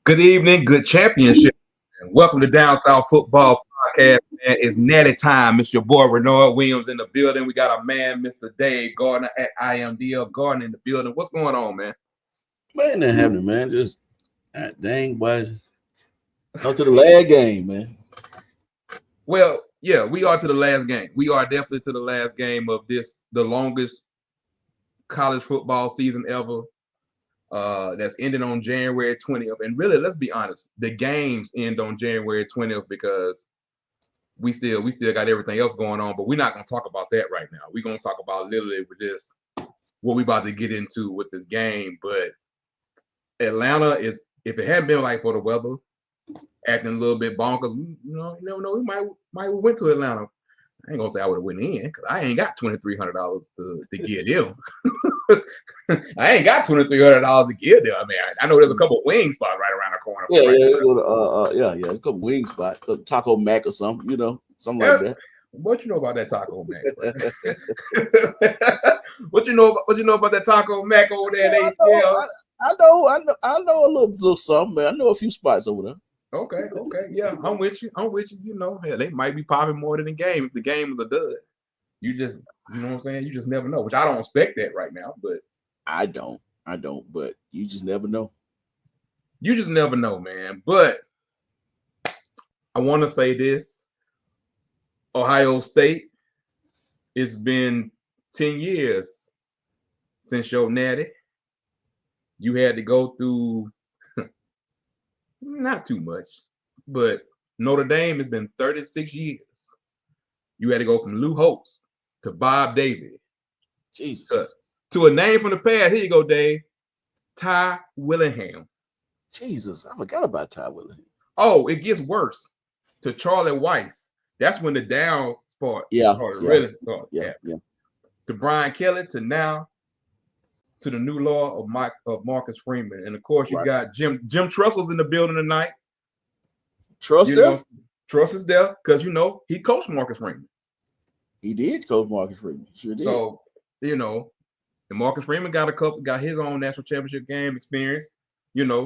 Good evening, good championship, and welcome to Down South Football Podcast. Man, it's Natty time. It's your boy Renard Williams in the building. We got our man, Mr. Dave Gardner at IMDL Gardner in the building. What's going on, man? Man, that happening, man. Just dang, boy. Up to the last game, man. Well, yeah, we are to the last game. We are definitely to the last game of the longest college football season ever. That's ending on January 20th. And really, let's be honest, the games end on January 20th because we still got everything else going on, but we're not gonna talk about that right now. We're gonna talk about literally with this what we about to get into with this game. But Atlanta is, if it hadn't been like for the weather acting a little bit bonkers, you never know, we might went to Atlanta. I ain't gonna say I would have went in because I ain't got $2,300 to give them. I ain't got $2,300 to give them. I mean, I know there's a couple wing spots right around the corner. Yeah, a couple wing spot, a Taco Mac or something, something like that. What you know about that Taco Mac? What you know about that Taco Mac over there? I know a little something, man. I know a few spots over there. Okay, yeah, I'm with you. Hell, they might be popping more than the game if the game is a dud. You just, you know what I'm saying? You just never know, which I don't expect that right now, but I don't, but you just never know. You just never know, man. But I want to say this. Ohio State, it's been 10 years since your Natty. You had to go through not too much, but Notre Dame has been 36 years. You had to go from Lou Holtz to Bob David. Jesus. To a name from the past. Here you go, Dave. Ty Willingham. Jesus, I forgot about Ty Willingham. Oh, it gets worse. To Charlie Weiss. That's when the down part really started. Yeah. To Brian Kelly, to now, to the new law of Marcus Freeman. And of course, you got Jim Trestle's in the building tonight. Trust is there because he coached Marcus Freeman. He did coach Marcus Freeman. Sure did. So, and Marcus Freeman got his own national championship game experience,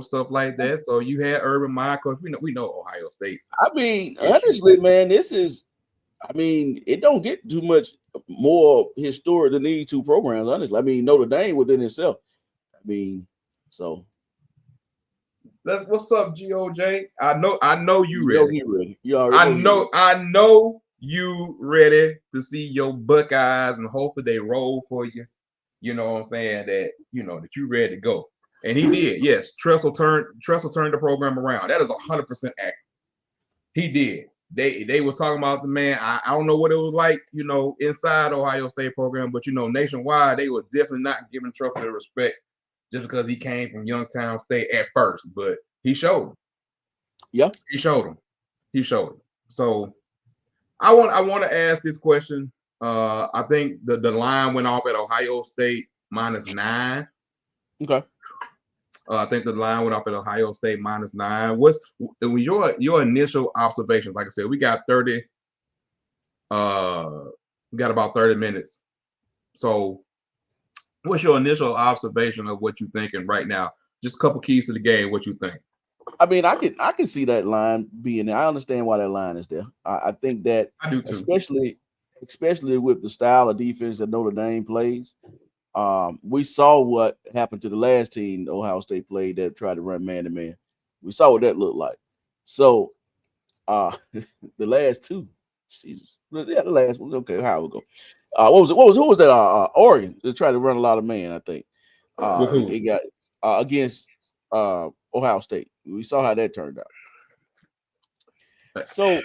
stuff like that. So you had Urban Meyer, because we know Ohio State. I mean, honestly, man, it don't get too much more historic than these two programs, honestly. I mean, Notre Dame within itself. So what's up, GOJ? I know you ready. I know you ready to see your Buckeyes, and hopefully they roll for you. You know what I'm saying? That that you ready to go. And he did. Yes, Tressel turned the program around. That is 100% accurate. He did. They were talking about the man. I don't know what it was like, inside Ohio State program, but nationwide, they were definitely not giving Tressel the respect just because he came from Youngstown State at first. But he showed him. Yeah, he showed him. So I want to ask this question. I think the line went off at Ohio State -9. Okay. I think the line went off at Ohio State -9. What's your initial observations? Like I said, we got 30. We got about 30 minutes. So, what's your initial observation of what you're thinking right now? Just a couple keys to the game. What you think? I mean, I can see that line being there. I understand why that line is there. I think that I do too. especially with the style of defense that Notre Dame plays. We saw what happened to the last team Ohio State played that tried to run man to man. We saw what that looked like. So the last two, Jesus, yeah, the last one. Okay, how we go? Who was that? Oregon that tried to run a lot of man. I think it got against Ohio State. We saw how that turned out. So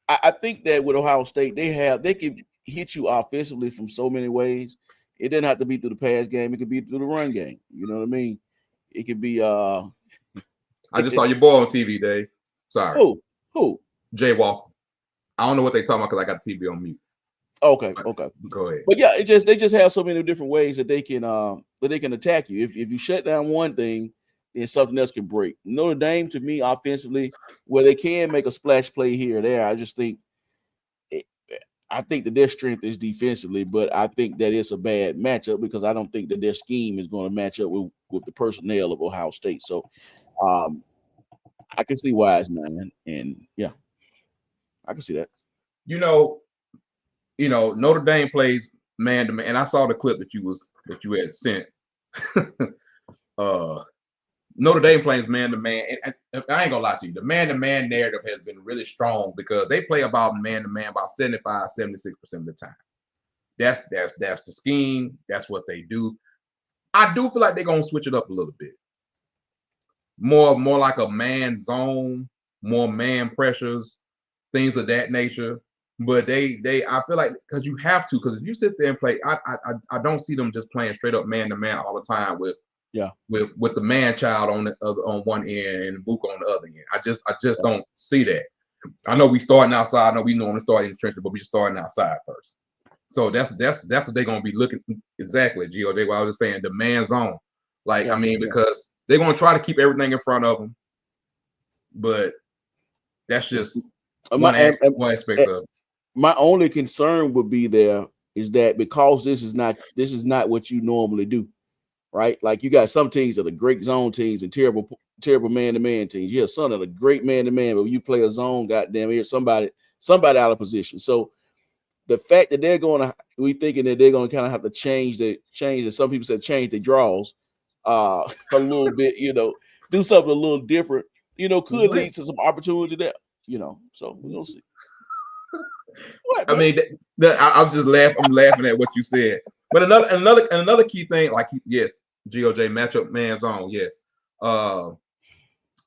I think that with Ohio State, they can hit you offensively from so many ways. It didn't have to be through the pass game. It could be through the run game. You know what I mean? It could be. I just saw your boy on TV, Dave. Sorry. Who? Jay Walker. I don't know what they talking about because I got TV on mute. Okay. Go ahead. But yeah, they just have so many different ways that they can attack you. If you shut down one thing, then something else can break. Notre Dame, to me, offensively, where they can make a splash play here or there, I just think. I think that their strength is defensively, but I think that it's a bad matchup because I don't think that their scheme is going to match up with the personnel of Ohio State. So I can see why it's 9, and yeah, I can see that. You know, Notre Dame plays man to man, and I saw the clip that you had sent. uh, Notre Dame plays man to man, and I ain't gonna lie to you, the man to man narrative has been really strong because they play about man to man about 75, 76% of the time. That's the scheme. That's what they do. I do feel like they're gonna switch it up a little bit. More like a man zone, more man pressures, things of that nature. But I feel like because you have to, because if you sit there and play, I don't see them just playing straight up man to man all the time with Yeah, with the man child on one end and Book on the other end. I just don't see that. I know we starting outside. I know we normally start in the trenches, but we starting outside first. So that's what they're gonna be looking exactly. GOJ, what I was just saying, the man zone. Like, yeah, I mean, yeah. because they're gonna try to keep everything in front of them, but that's just My one aspect of it. my only concern would be there is that because this is not what you normally do, right? Like you got some teams that are great zone teams and terrible man to man teams. You have some that are great man to man, but when you play a zone, goddamn it, somebody out of position. So the fact that we thinking that they're gonna kind of have to change that. Some people said change the draws, a little bit. Do something a little different. Could What? lead to some opportunity there. So we're gonna see. What, I man? mean, I'm just laughing. I'm laughing at what you said. But another key thing, like yes, GOJ matchup man zone. Yes, uh,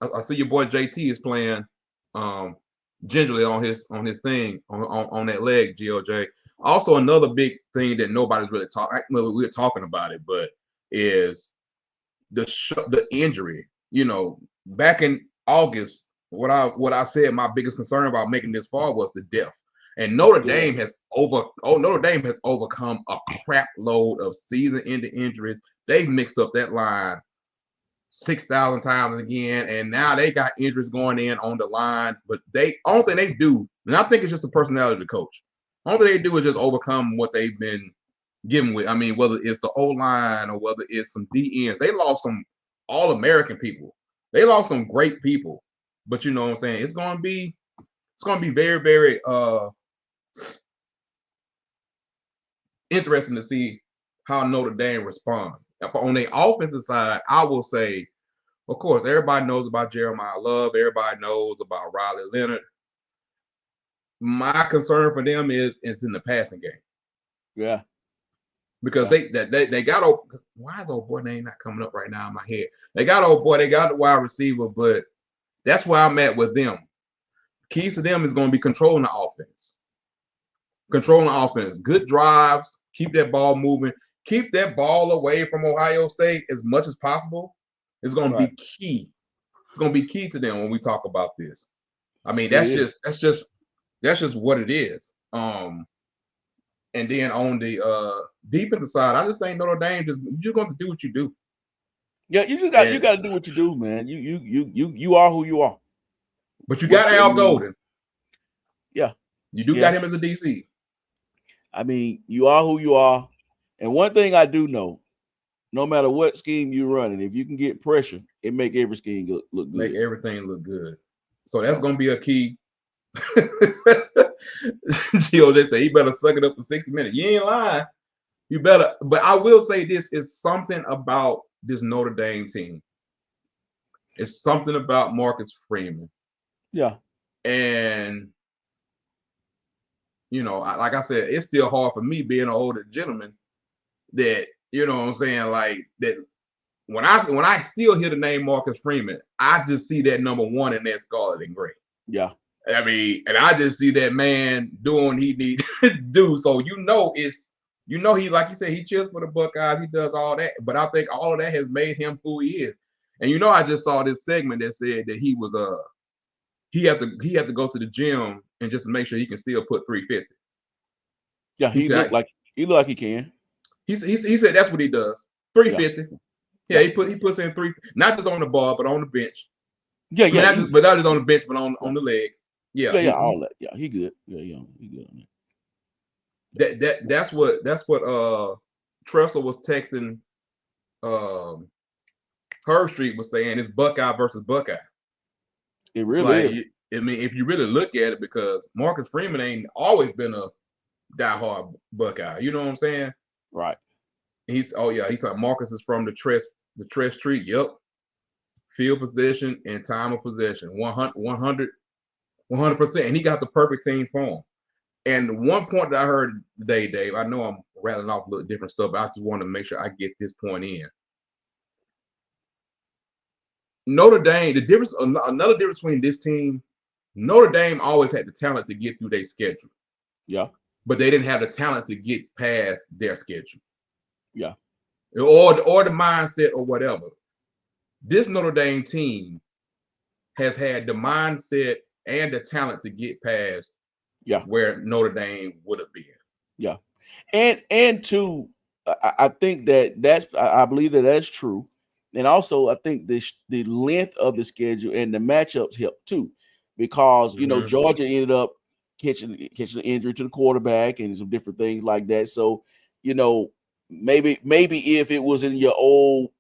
I see your boy JT is playing gingerly on his thing on that leg. GOJ. Also, another big thing that nobody's really talking. Well, we're talking about it, but is the injury. Back in August, what I said my biggest concern about making this far was the depth. And Notre Dame has overcome a crap load of season-ending injuries. They've mixed up that line 6,000 times again, and now they got injuries going in on the line. But only thing they do, and I think it's just the personality of the coach. Only thing they do is just overcome what they've been given with. I mean, whether it's the O line or whether it's some DNs, they lost some All-American people. They lost some great people. But you know what I'm saying? It's gonna be very, very interesting to see how Notre Dame responds. On the offensive side, I will say, of course, everybody knows about Jeremiah Love. Everybody knows about Riley Leonard. My concern for them is in the passing game. Yeah. Because they got why is old boy name not coming up right now in my head? They got the wide receiver, but that's where I'm at with them. Keys to them is going to be controlling the offense. Good drives, keep that ball moving, keep that ball away from Ohio State as much as possible. It's going to be key. It's going to be key to them when we talk about this. I mean, that's just what it is. And then on the defensive side, I just think Notre Dame you're going to do what you do. Yeah, you got to do what you do, man. You are who you are. But you got Al Golden. Yeah. You do got him as a DC. I mean, you are who you are. And one thing I do know, no matter what scheme you're running, if you can get pressure, it make every scheme look good. Make everything look good. So that's going to be a key. Gio, they say he better suck it up for 60 minutes. You ain't lying. You better. But I will say this is something about this Notre Dame team. It's something about Marcus Freeman. Yeah. And, like I said, it's still hard for me being an older gentleman that, you know what I'm saying, like that when I still hear the name Marcus Freeman, I just see that number one in that scarlet and gray. Yeah. I mean, and I just see that man doing what he needs to do. So he, like you said, he cheers for the Buckeyes, he does all that. But I think all of that has made him who he is. And I just saw this segment that said that he was he had to go to the gym and just to make sure he can still put 350. Yeah, he looked like he can. He said that's what he does. 350. Yeah, he puts in 3, not just on the ball, but on the bench. Yeah, yeah. Not just on the bench, but on the leg. Yeah, all that. Yeah, he good. Yeah, he good on that. That's what Tressel was texting. Herb Street was saying it's Buckeye versus Buckeye. It It's really like, is. I mean, if you really look at it, because Marcus Freeman ain't always been a diehard Buckeye. You know what I'm saying? Right. He's he's like Marcus is from the Tress tree. Yep. Field possession and time of possession. 100%. And he got the perfect team for him. And one point that I heard today, Dave, I know I'm rattling off a little different stuff, but I just want to make sure I get this point in. Notre Dame, another difference between this team, Notre Dame always had the talent to get through their schedule. Yeah. But they didn't have the talent to get past their schedule. Yeah. Or the mindset or whatever. This Notre Dame team has had the mindset and the talent to get past where Notre Dame would have been. Yeah. And two, I think I believe that's true. And also I think the length of the schedule and the matchups help too. Because Georgia ended up catching an injury to the quarterback and some different things like that. So, maybe if it was in your old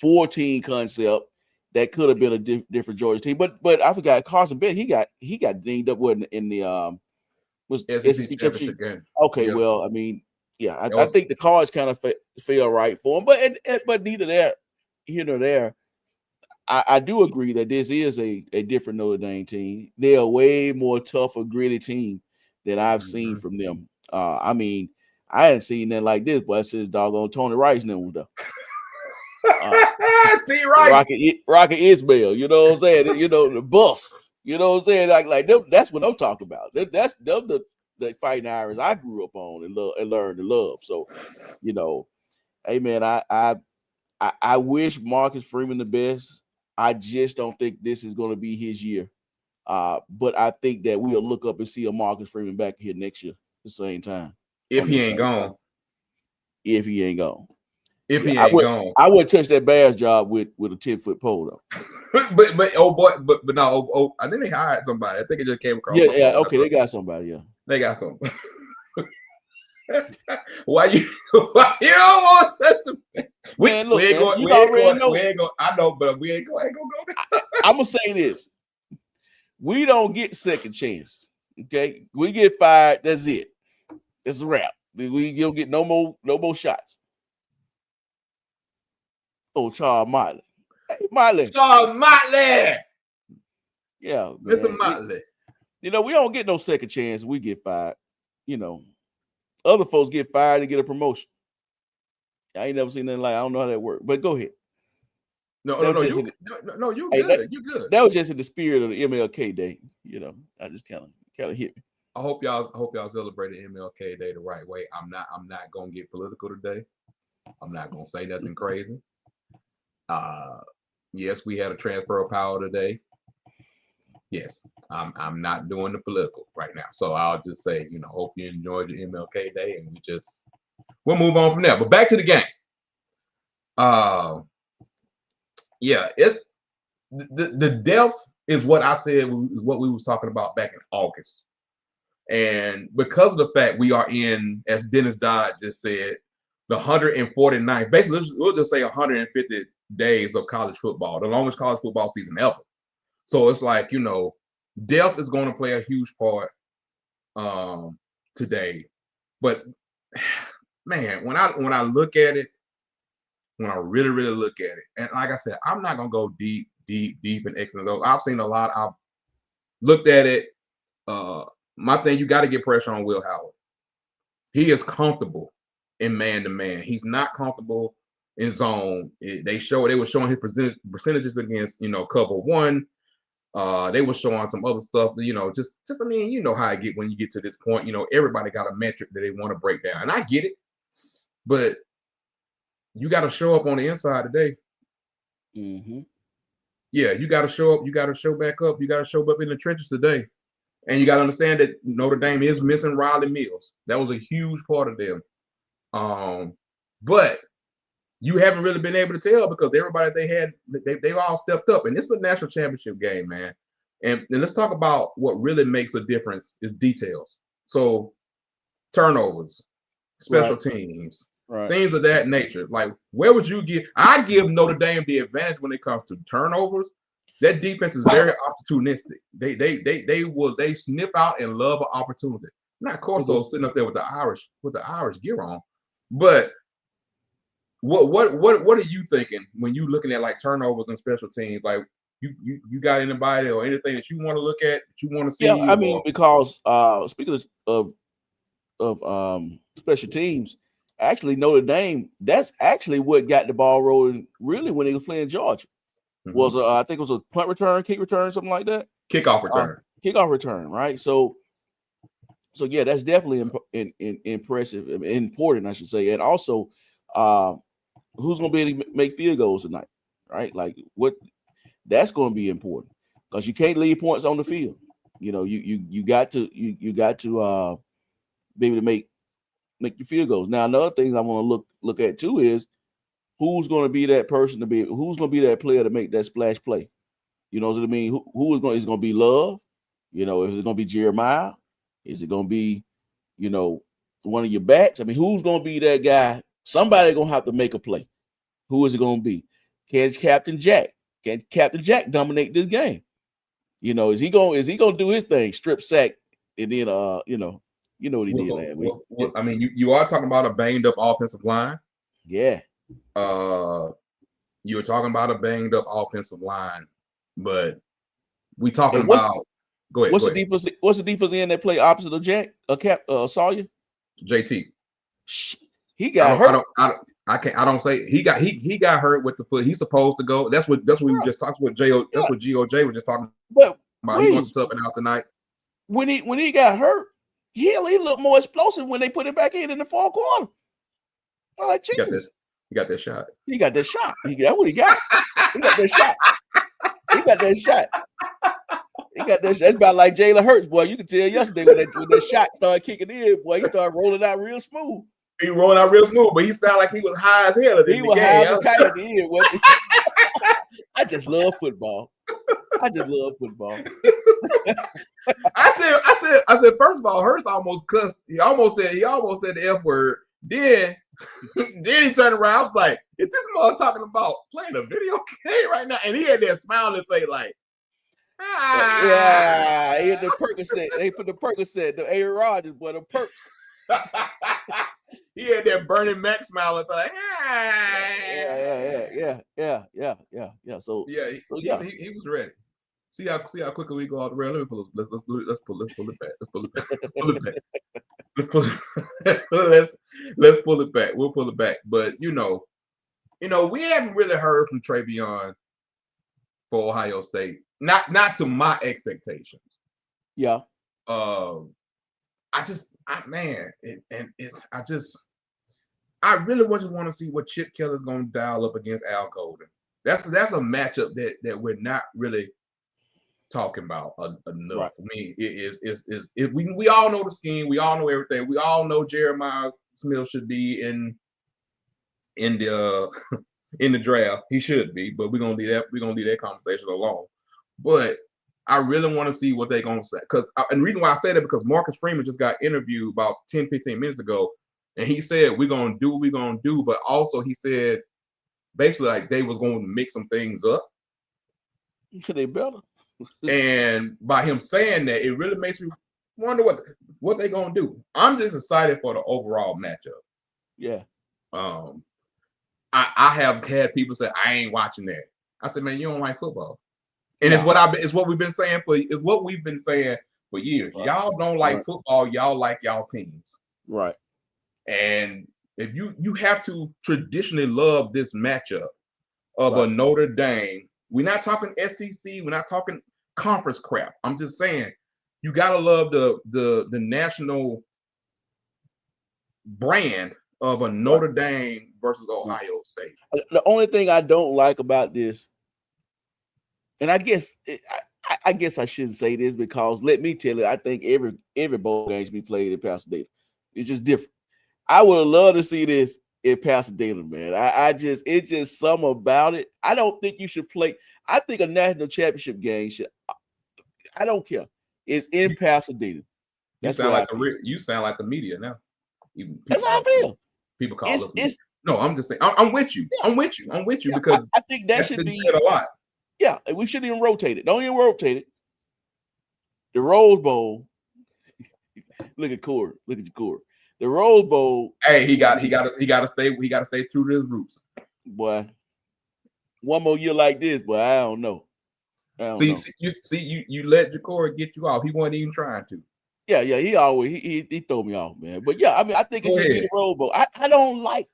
14 concept, that could have been a different Georgia team. But I forgot Carson Bennett, he got dinged up in the was SEC championship game. Okay, well, I mean, yeah, I think the cards kind of fell right for him, but neither there here nor there. I do agree that this is a different Notre Dame team. They're a way more tougher, gritty team than I've seen from them. I mean, I hadn't seen that like this, but since doggone Tony Rice and them was there. T. Rice. Rocket Ismail, you know what I'm saying? The bus, you know what I'm saying? Like them, that's what I'm talking about. That's them the fighting Irish I grew up on and love and learned to love. So, hey man, I wish Marcus Freeman the best. I just don't think this is going to be his year. But I think that we'll look up and see a Marcus Freeman back here next year at the same time. If he ain't gone. If he ain't gone. If he ain't gone. I wouldn't touch that Bears job with a 10-foot pole though. but oh boy, but no, I think they hired somebody. I think it just came across. Yeah, okay, they got somebody, yeah. They got somebody. Why you don't want to touch them? We ain't going. I know, but we ain't going go there. I'm gonna say this. We don't get second chances. Okay. We get fired. That's it. It's a wrap. We don't get no more shots. Oh, Charles Motley. Hey, Motley. Charles Motley. Yeah, man. Mr. Motley. We don't get no second chance. We get fired. Other folks get fired and get a promotion. I ain't never seen nothing like. I don't know how that works. But go ahead. No, you good. You good. That was just in the spirit of the MLK Day. I just kind of hit me. I hope y'all celebrated MLK Day the right way. I'm not gonna get political today. I'm not gonna say nothing crazy. Yes, we had a transfer of power today. Yes, I'm not doing the political right now. So I'll just say, hope you enjoyed your MLK Day, and we'll move on from there. But back to the game. Yeah, the depth is what I said is what we was talking about back in August. And because of the fact we are in, as Dennis Dodd just said, the 149th, basically we'll just say 150 days of college football, the longest college football season ever. So it's like, depth is going to play a huge part today. But man, when I look at it, when I really, really look at it, and like I said, I'm not gonna go deep in X and O's. I've seen a lot. I've looked at it. My thing, you got to get pressure on Will Howard. He is comfortable in man-to-man. He's not comfortable in zone. They were showing his percentages against, cover one. They were showing some other stuff, just I mean, you know how I get when you get to this point. Everybody got a metric that they want to break down, and I get it, but you got to show up on the inside today. Mm-hmm. Yeah, you got to show up. You got to show back up. You got to show up in the trenches today. And you got to understand that Notre Dame is missing Riley Mills. That was a huge part of them. But you haven't really been able to tell because everybody they had, they've all stepped up. And this is a national championship game, man. And let's talk about what really makes a difference is details. So turnovers, special teams, things of that nature. Like, where would you give? I give Notre Dame the advantage when it comes to turnovers That defense is very opportunistic. They snip out and love an opportunity. Not Corso sitting up there with the Irish gear on, but what are you thinking when you looking at like turnovers and special teams? Like you got anybody or anything that you want to look at, that you want to see? Yeah, I mean, because speaking of special teams, actually Notre Dame, that's actually what got the ball rolling really when they was playing Georgia. Was I think it was a punt return, kick return, something like that. Kickoff return, right? So yeah, that's definitely impressive, important, I should say, and also who's going to be able to make field goals tonight, right? Like that's going to be important because you can't leave points on the field. You know, you got to be able to make your field goals. Now, another thing I want to look at too is who's going to be that person who's going to be that player to make that splash play. You know what I mean? Who is going to be Love? You know, is it going to be Jeremiah? Is it going to be, one of your backs? I mean, who's going to be that guy? Somebody going to have to make a play. Who is it going to be? Can Captain Jack dominate this game? Is he going to do his thing, strip sack, and then what he did last week? I mean, you are talking about a banged up offensive line. Yeah. You're talking about a banged up offensive line, but we talking about. Go ahead. What's the defense end that play opposite of Jack? Sawyer? JT. He got hurt. I don't say he got hurt with the foot. He's supposed to go. That's what we just talked with J.O. That's what GOJ was just talking about. He wants to tough it out tonight. When he got hurt, he looked more explosive when they put it back in the fourth quarter. I'm like, Jesus. He got that shot. He got that shot. That's what he got. He got that shot. He got that shot. That's about like Jalen Hurts, boy. You can tell yesterday when that shot started kicking in, boy, he started rolling out real smooth. He rolling out real smooth, but he sounded like he was high as hell. He was high as a kite at the end. I just love football. I said, first of all, Hurts almost cussed. He almost said the F word. Then he turned around. I was like, is this mother talking about playing a video game right now? And he had that smile on his face like, yeah, he had the Percocet. They put the Percocet, the Aaron Rodgers, boy, the perks. He had that Bernie Mac smile and like, yeah. So he was ready. See how quickly we go off the rail. Let's pull it back. Let's pull it back. We'll pull it back. But we haven't really heard from Travion for Ohio State. Not to my expectations. Yeah. I really just want to see what Chip Kelly's going to dial up against Al Golden. That's a matchup that we're not really talking about enough. Right. For me, we all know the scheme, we all know everything, we all know Jeremiah Smith should be in the in the draft. He should be, but we're gonna leave that conversation alone. But I really want to see what they're gonna say, and the reason why I say that because Marcus Freeman just got interviewed about 10-15 minutes ago, and he said we're gonna do what we're gonna do, but also he said basically like they was going to mix some things up. They better. And by him saying that, it really makes me wonder what they're gonna do. I'm just excited for the overall matchup. Yeah. I have had people say I ain't watching that. I said, man, you don't like football, and it's what we've been saying for years. Right. Y'all don't like football. Y'all like y'all teams. Right. And if you have to traditionally love this matchup of a Notre Dame. We're not talking SEC. We're not talking conference crap. I'm just saying you gotta love the national brand of a Notre Dame versus Ohio State. The only thing I don't like about this, and I guess I shouldn't say this because let me tell you, I think every bowl game should be played in Pasadena. It's just different. I would love to see this in Pasadena, man. It's just something about it. I don't think you should play. I think a national championship game should. I don't care. It's in Pasadena. You sound like the media now. That's how I feel. People call us. No, I'm just saying. I'm with you. I'm with you because I think that should be said a lot. Yeah, we shouldn't even rotate it. Don't even rotate it. The Rose Bowl. Look at Corey. Look at your Corey. The Rose Bowl. Hey, he got to stay true to his roots. Boy, one more year like this, boy, I don't know. You let Ja'Cory get you off. He wasn't even trying to. Yeah, he always he throw me off, man. But yeah, I mean, I think it should be the Rose Bowl. I don't like.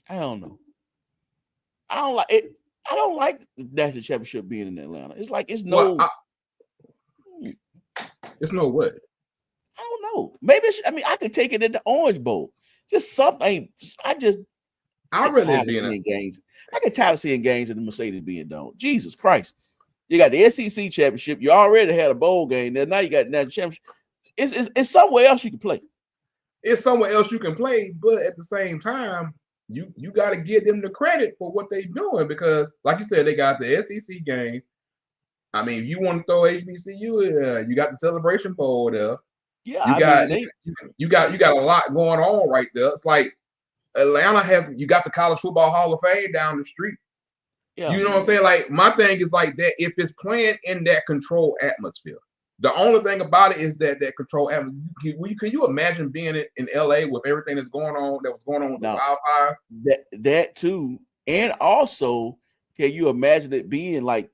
I don't know. I don't like it. I don't like the national championship being in Atlanta. It's like it's no. Well, it's no what. I don't know. Maybe I could take it in the Orange Bowl. Just something. I really being games. I get tired of seeing games in the Mercedes being done. Jesus Christ. You got the SEC championship. You already had a bowl game there. Now you got the national championship. It's somewhere else you can play. It's somewhere else you can play, but at the same time, you got to give them the credit for what they're doing because, like you said, they got the SEC game. I mean, if you want to throw HBCU, you got the Celebration Bowl there. Yeah, you got a lot going on right there. It's like Atlanta you got the College Football Hall of Fame down the street. Yeah, you know what I'm saying? Like my thing is like that. If it's playing in that controlled atmosphere, the only thing about it is that controlled atmosphere. Can you imagine being in LA with everything that was going on with the wildfires? That too, and also, can you imagine it being like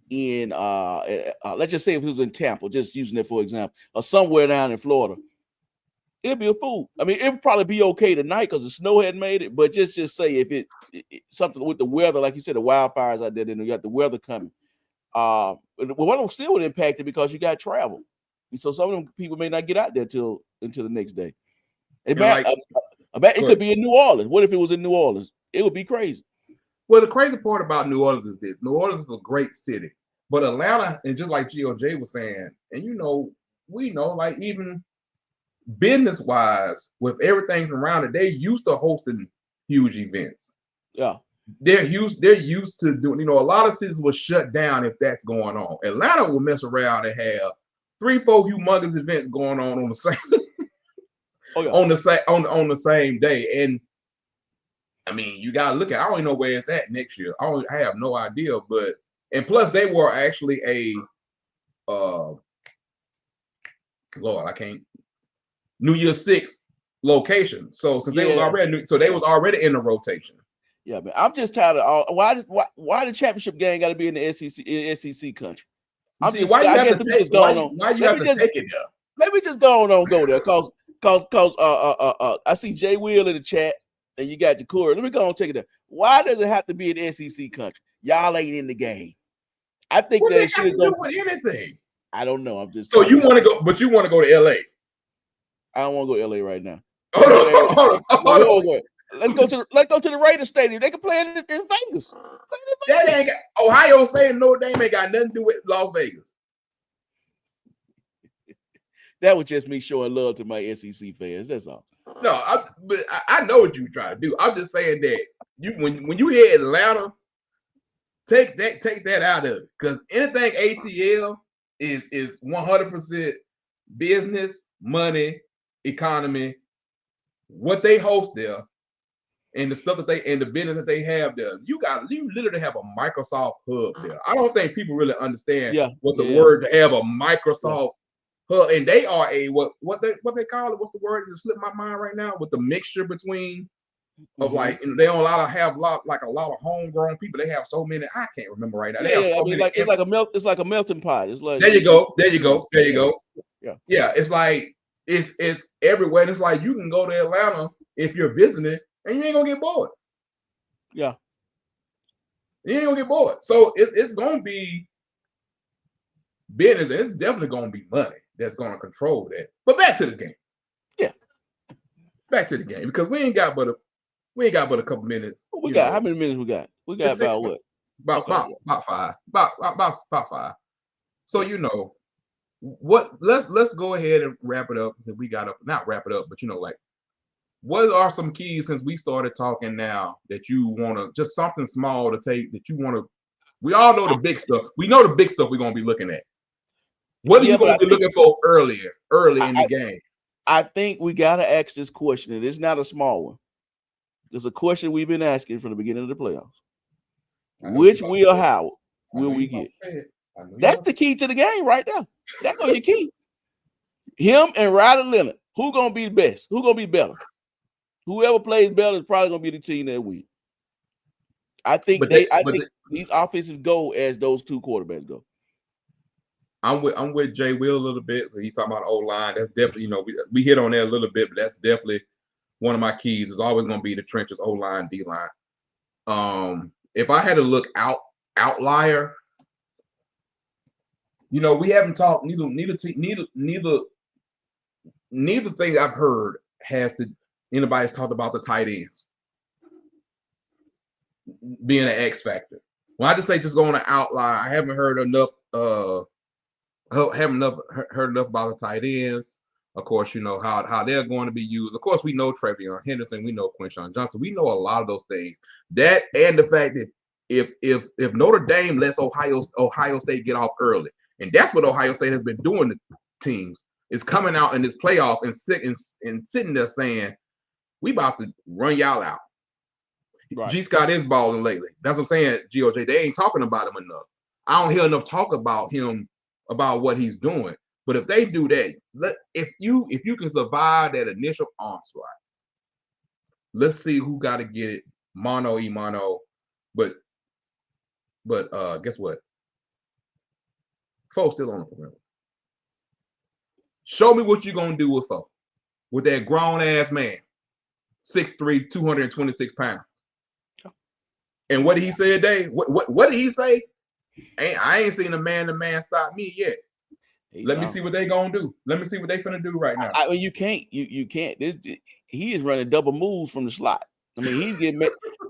in let's just say if it was in Tampa, just using it for example, or somewhere down in Florida? It'd be a fool. I mean, it would probably be okay tonight because the snow hadn't made it. But just say if it something with the weather, like you said, the wildfires out there, then you got the weather coming. The weather still would impact it because you got travel, and so some of them people may not get out there until the next day. It could be in New Orleans. What if it was in New Orleans? It would be crazy. Well, the crazy part about New Orleans is this: New Orleans is a great city, but Atlanta, and just like GOJ was saying, and we know, like even business-wise, with everything around it, they're used to hosting huge events. Yeah. They're used to doing, a lot of cities will shut down if that's going on. Atlanta will mess around and have 3-4 humongous events going on the same on the same day. And I mean, you gotta look at I don't even know where it's at next year. I have no idea, and plus they were actually a Lord, I can't New Year's 6 location. So since they was already in the rotation. Yeah, man. I'm just tired of why the championship game got to be in the SEC country. Why you have to take it there? Let me just go there cause I see Jay Will in the chat and you got Ja'Cory. Let me go and take it there. Why does it have to be in SEC country? Y'all ain't in the game. I think that should do with anything. I don't know. I'm just so you want to go, but you want to go to LA. I don't want to go to LA right now. Hold on. Let's go to the Raiders Stadium. They can play in Vegas. That ain't got, Ohio State and Notre Dame ain't got nothing to do with Las Vegas. That was just me showing love to my SEC fans. That's all. No, I know what you try to do. I'm just saying that when you hear Atlanta, take that out of it because anything ATL is 100% business, money, economy, what they host there, and the stuff and the business that they have there. You literally have a Microsoft hub there. I don't think people really understand what the word to have a Microsoft hub, and they are what they call it. What's the word? It just slipped my mind right now with the mixture between of like, and they don't have a lot of homegrown people. They have so many. I can't remember right now. It's like a melting pot. It's like there you go. Yeah, it's like it's everywhere. And it's like you can go to Atlanta if you're visiting, and you ain't gonna get bored. Yeah, you ain't gonna get bored. So it's gonna be business, and it's definitely gonna be money that's gonna control that. But back to the game. Yeah, back to the game because we ain't got but a couple minutes. How many minutes we got? We got about what? About five. About 5. So let's go ahead and wrap it up. We got up, not wrap it up, but like what are some keys since we started talking now that you want to just something small to take that you want to? We all know the big stuff. We know the big stuff we're gonna be looking at. What are you gonna be looking for early in the game? I think we gotta ask this question, and it's not a small one. It's a question we've been asking from the beginning of the playoffs. Which Will Howard will we get? That's the key to the game right there. That's your key. Him and Riley Leonard. Who gonna be the best? Who gonna be better? Whoever plays better is probably gonna be the team that wins. I think these offenses go as those two quarterbacks go. I'm with Jay Will a little bit. He's talking about O-line. That's definitely, we hit on that a little bit, but that's definitely one of my keys. Is always going to be the trenches, O-line, D-line. If I had to look outlier, we haven't talked. Neither thing I've heard anybody's talked about the tight ends being an X factor. When I just say just going to outlier, I haven't heard enough. Haven't heard enough about the tight ends. Of course, how they're going to be used. Of course, we know Trevion Henderson. We know Quinshon Johnson. We know a lot of those things. That and the fact that if Notre Dame lets Ohio State get off early, and that's what Ohio State has been doing to teams, is coming out in this playoff and sitting there saying, we about to run y'all out. Right. G. Scott is balling lately. That's what I'm saying, GOJ. They ain't talking about him enough. I don't hear enough talk about him, about what he's doing. But if they do that, if you can survive that initial onslaught, let's see who got to get it mano y mano. But guess what? Fo's still on the perimeter. Show me what you're gonna do with Fo, with that grown ass man, 6'3", 226 pounds. And what did he say today? What did he say? I ain't seen a man-to-man stop me yet. Let me see what they gonna do. Let me see what they finna do right now. I mean, you can't. He is running double moves from the slot. I mean,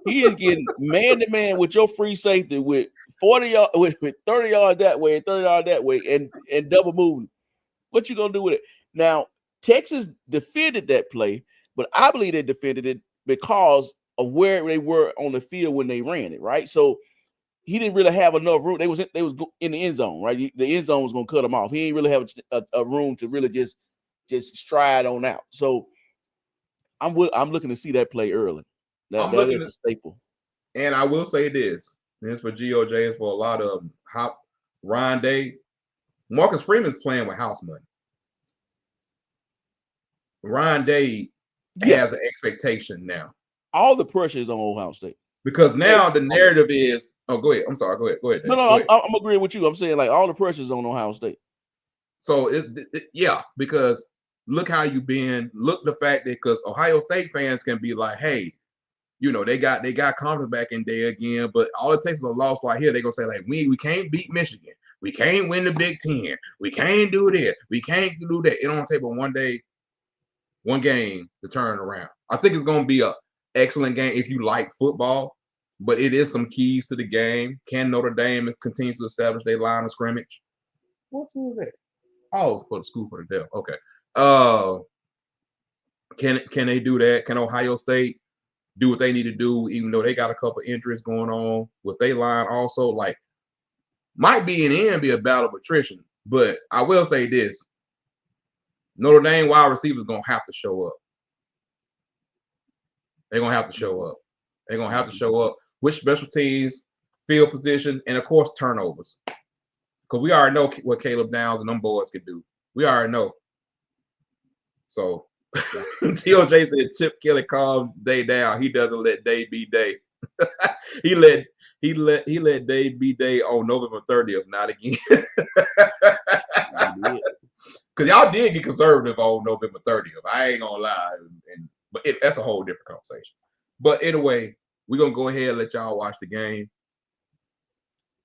he is getting man-to-man with your free safety with 40 yards, with 30 yards that way and 30 yards that way, and double moving. What you gonna do with it? Now, Texas defended that play, but I believe they defended it because of where they were on the field when they ran it, right? So he didn't really have enough room. They was in the end zone, right? The end zone was gonna cut him off. He didn't really have a room to really just stride on out. So I'm looking to see that play early. That is a staple. And I will say this for GOJ, it's for a lot of Ryan Day. Marcus Freeman's playing with house money. Ryan Day has an expectation now. All the pressure is on Ohio State. Because now the narrative is, go ahead. I'm sorry. Go ahead. No, I'm agreeing with you. I'm saying like all the pressure is on Ohio State. So because look how you've been. Look the fact that because Ohio State fans can be like, hey, they got confidence back in there again, but all it takes is a loss right here. They're gonna say like, we can't beat Michigan. We can't win the Big Ten. We can't do this. We can't do that. It don't take but one game to turn around. I think it's gonna be a excellent game if you like football, but it is some keys to the game. Can Notre Dame continue to establish their line of scrimmage? Who was that? Oh, for the school for the devil. Okay. Can they do that? Can Ohio State do what they need to do, even though they got a couple injuries going on with their line also? Like, might be in the end be a battle of attrition, but I will say this. Notre Dame wide receivers gonna have to show up. They're gonna have to show up. They're gonna have to show up with special teams, field position, and of course turnovers. Because we already know what Caleb Downs and them boys can do. We already know. So GOJ said Chip Kelly calmed Day down. He doesn't let Day be Day. he let Day be Day on November 30th. Not again. Because y'all did get conservative on November 30th. I ain't gonna lie. But that's a whole different conversation. But anyway, we're going to go ahead and let y'all watch the game.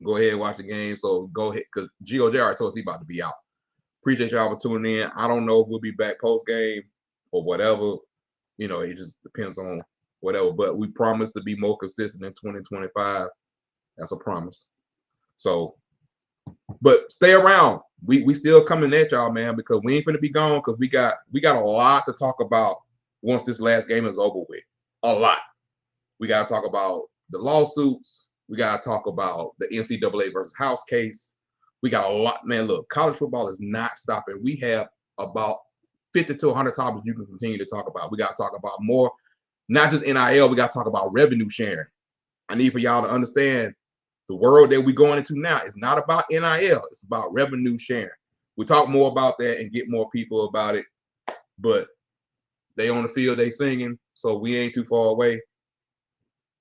Go ahead and watch the game. So go ahead, because GOJ already told us he's about to be out. Appreciate y'all for tuning in. I don't know if we'll be back post-game or whatever. It just depends on whatever. But we promise to be more consistent in 2025. That's a promise. So, but stay around. We still coming at y'all, man, because we ain't finna be gone because we got a lot to talk about once this last game is over with. A lot. We got to talk about the lawsuits. We got to talk about the NCAA versus House case. We got a lot. Man, look, college football is not stopping. We have about 50 to 100 topics you can continue to talk about. We got to talk about more, not just NIL. We got to talk about revenue sharing. I need for y'all to understand The world that we're going into now is not about NIL. It's about revenue sharing. We talk more about that and get more people about it. But they on the field, they singing, so we ain't too far away.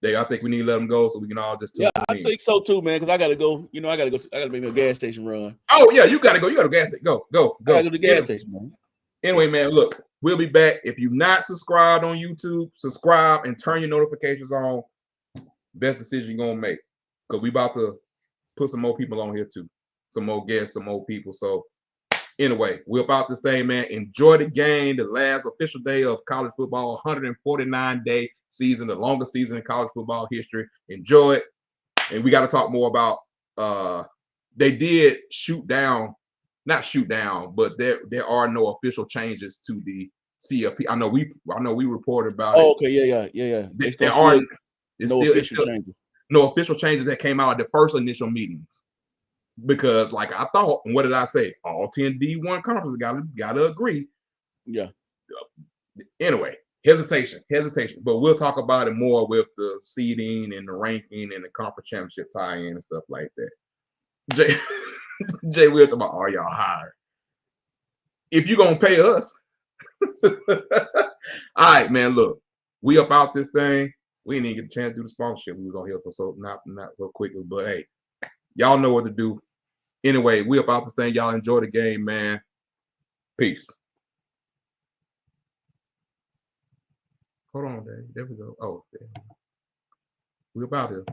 I think we need to let them go so we can all just tune in. I think so too, man. Because I gotta go. I gotta go. I gotta make a gas station run. Oh yeah, you gotta go. You gotta gas station. Go. I gotta go to the gas station, man. Anyway, man, look, we'll be back. If you're not subscribed on YouTube, subscribe and turn your notifications on. Best decision you're gonna make, because we about to put some more people on here too, some more guests, some more people. So anyway, we're about this thing, man. Enjoy the game, the last official day of college football, 149-day season, the longest season in college football history. Enjoy it. And we got to talk more about they did not shoot down, but there are no official changes to the CFP. I know we reported about it. Okay, yeah. There are no official changes. No official changes that came out of the first initial meetings. Because, like I thought, and what did I say? All 10 D1 conferences gotta agree. Yeah. Anyway, hesitation. But we'll talk about it more with the seeding and the ranking and the conference championship tie-in and stuff like that. Jay will talk about all y'all hired. If you're gonna pay us. All right, man. Look, we up out this thing. We didn't even get a chance to do the sponsorship. We was on here for not so quickly, but hey, y'all know what to do. Anyway, we about this thing. Y'all enjoy the game, man. Peace. Hold on, Dave. There we go. Oh, we about here.